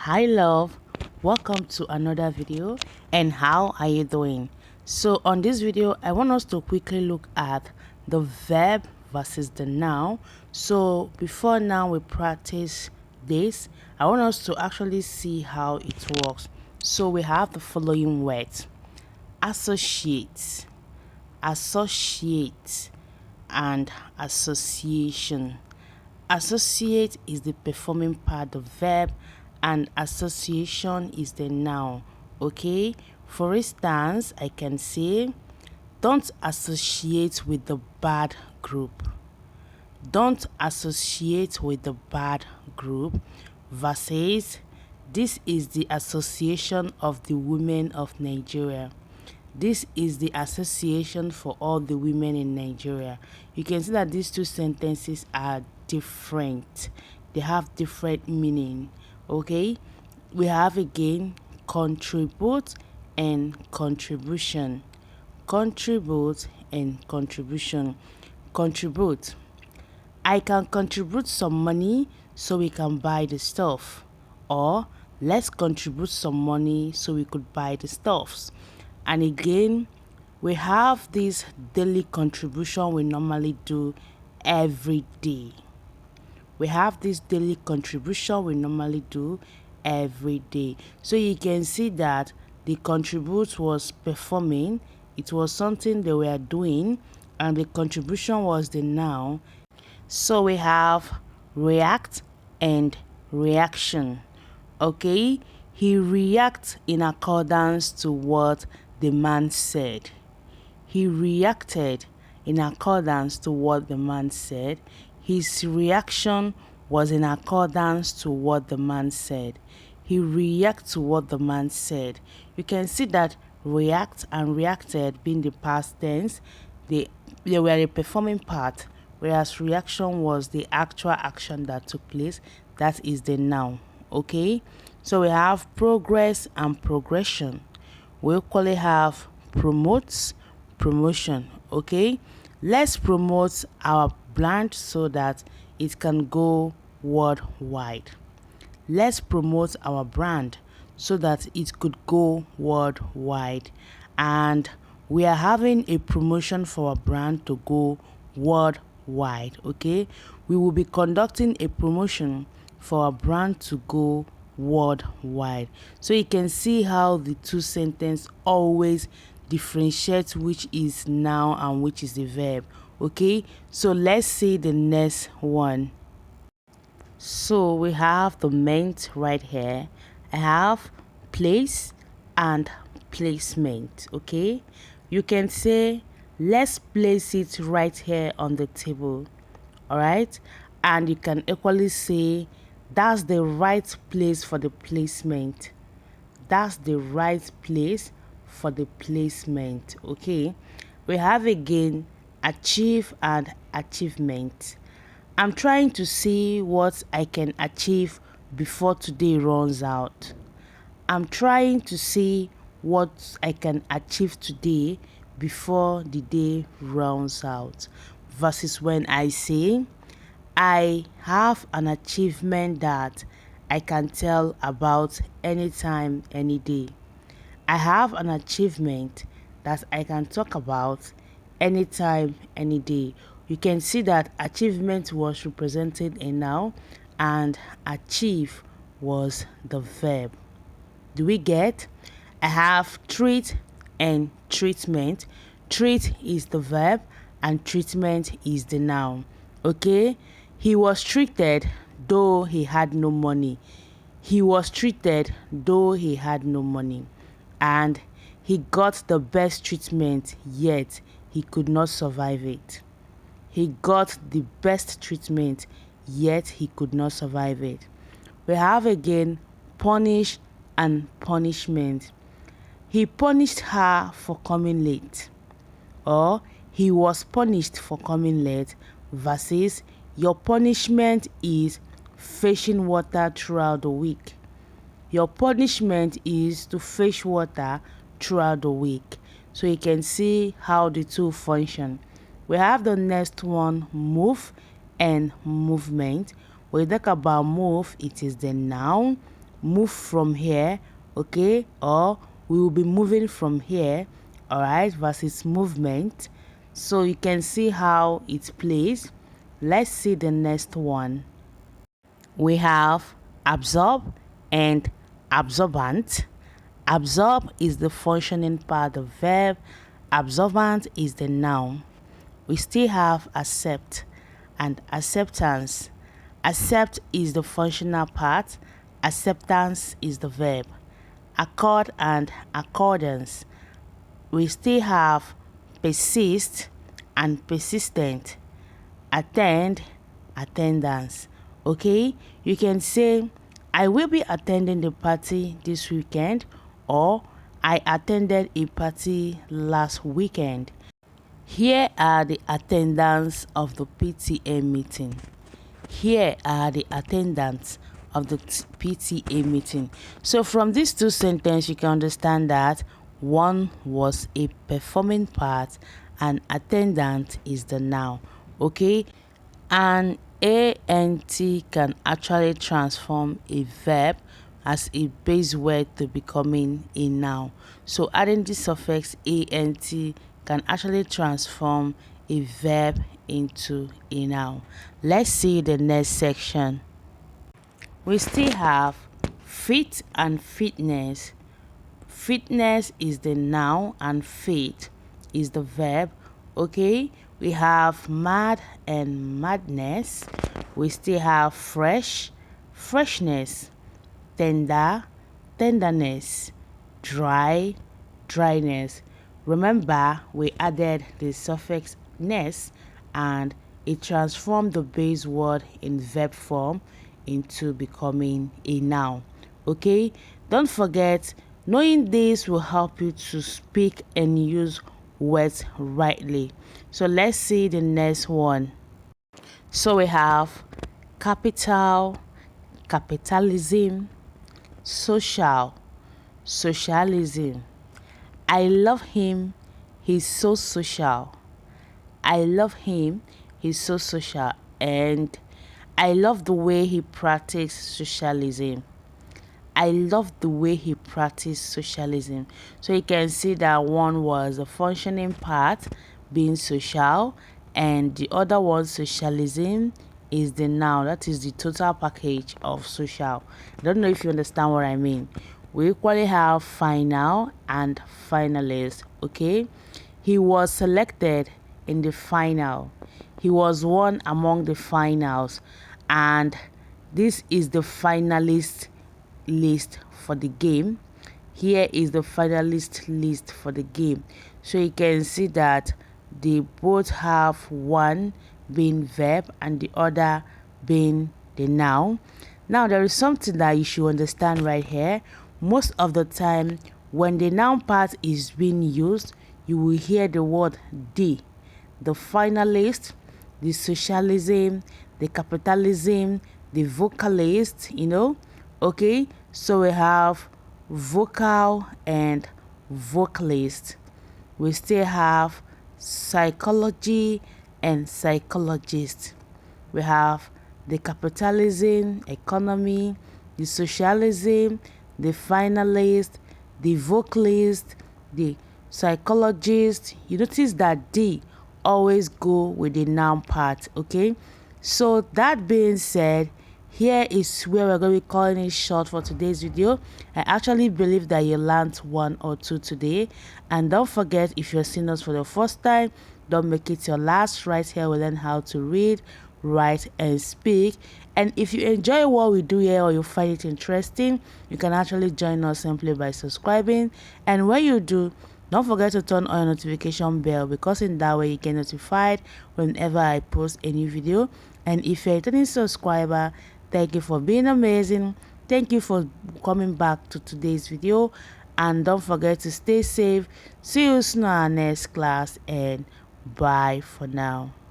Hi love, welcome to another video. And how are you doing? So on this video I want us to quickly look at the verb versus the noun. So before now we practice this, I want us to actually see how it works. So we have the following words: associate, associate, and association. Associate is the performing part of verb and association is the noun. Okay, for instance, I can say, don't associate with the bad group. Don't associate with the bad group versus this is the association of the women of Nigeria. This is the association for all the women in Nigeria. You can see that these two sentences are different. They have different meaning. Okay, we have again contribute and contribution. Contribute and contribution. Contribute: I can contribute some money so we can buy the stuff. Or let's contribute some money so we could buy the stuffs. And again, we have this daily contribution we normally do every day. We have this daily contribution we normally do every day. So you can see that the contribute was performing. It was something they were doing, and the contribution was the noun. So we have react and reaction. Okay, he reacts in accordance to what the man said. He reacted in accordance to what the man said. His reaction was in accordance to what the man said. He reacted to what the man said. You can see that react and reacted being the past tense, they were the performing part, whereas reaction was the actual action that took place. That is the noun. Okay, so we have progress and progression. We equally have promotes, promotion. Okay, let's promote our brand so that it can go worldwide. Let's promote our brand so that it could go worldwide. And we are having a promotion for our brand to go worldwide. Okay, we will be conducting a promotion for our brand to go worldwide. So you can see how the two sentences always differentiate which is noun and which is the verb. Okay, so let's see the next one. So we have the meant right here. I have place and placement. Okay, you can say let's place it right here on the table. All right, and you can equally say that's the right place for the placement. That's the right place for the placement. Okay, we have again achieve and achievement. I'm trying to see what I can achieve before today runs out. I'm trying to see what I can achieve today before the day runs out. Versus when I say I have an achievement that I can tell about anytime, any day. I have an achievement that I can talk about anytime, any day. You can see that achievement was represented in noun and achieve was the verb. Do we get? I have treat and treatment. Treat is the verb and treatment is the noun. Okay, he was treated though he had no money. He was treated though he had no money. And he got the best treatment, yet he could not survive it. He got the best treatment, yet he could not survive it. We have again punish and punishment. He punished her for coming late. Or he was punished for coming late versus your punishment is fetching water throughout the week. Your punishment is to fetch water throughout the week. So you can see how the two function. We have the next one, move and movement. When we talk about move, it is the noun. move from here, okay, or we will be moving from here, all right, versus movement. So you can see how it plays. Let's see the next one. We have absorb and absorbent. Absorb is the functioning part of verb. Absorbent is the noun. We still have accept and acceptance. Accept is the functional part. Acceptance is the verb. Accord and accordance. We still have persist and persistent. Attend, attendance. Okay, you can say I will be attending the party this weekend, or I attended a party last weekend. Here are the attendants of the PTA meeting. Here are the attendants of the PTA meeting. So from these two sentences, you can understand that one was a performing part and attendant is the noun. Okay, and ant can actually transform a verb as a base word to becoming a noun. So adding the suffix ant can actually transform a verb into a noun. Let's see the next section. We still have fit and fitness. Fitness is the noun and fit is the verb. Okay, we have mad and madness. We still have fresh, freshness, tender, tenderness, dry, dryness. Remember, we added the suffix ness and it transformed the base word in verb form into becoming a noun. Okay, don't forget, knowing this will help you to speak and use words rightly. So let's see the next one. So we have capital, capitalism, social, socialism. I love him, he's so social. I love him, he's so social. And I love the way he practiced socialism. I love the way he practiced socialism. So you can see that one was a functioning part, being social, and the other one, socialism, is the noun. That is the total package of social. I don't know if you understand what I mean. We equally have final and finalist. Okay, he was selected in the final. He was one among the finals, and this is the finalist list for the game. Here is the finalist list for the game. So you can see that they both have one being verb and the other being the noun. Now there is something that you should understand right here. Most of the time when the noun part is being used, you will hear the word the finalist, the socialism, the capitalism, the vocalist, Okay, so we have vocal and vocalist. We still have psychology and psychologist. We have the capitalism, economy, the socialism, the finalist, the vocalist, the psychologist. You notice that D always go with the noun part, okay? So that being said, here is where we're going to be calling it short for today's video. I actually believe that you learned one or two today. And don't forget, if you're seeing us for the first time, don't make it your last. Right here we learn how to read, write, and speak. And if you enjoy what we do here or you find it interesting, you can actually join us simply by subscribing. And when you do, don't forget to turn on your notification bell, because in that way you get notified whenever I post a new video. And if you're a returning subscriber, thank you for being amazing. Thank you for coming back to today's video. And don't forget to stay safe. See you soon in our next class, and bye for now.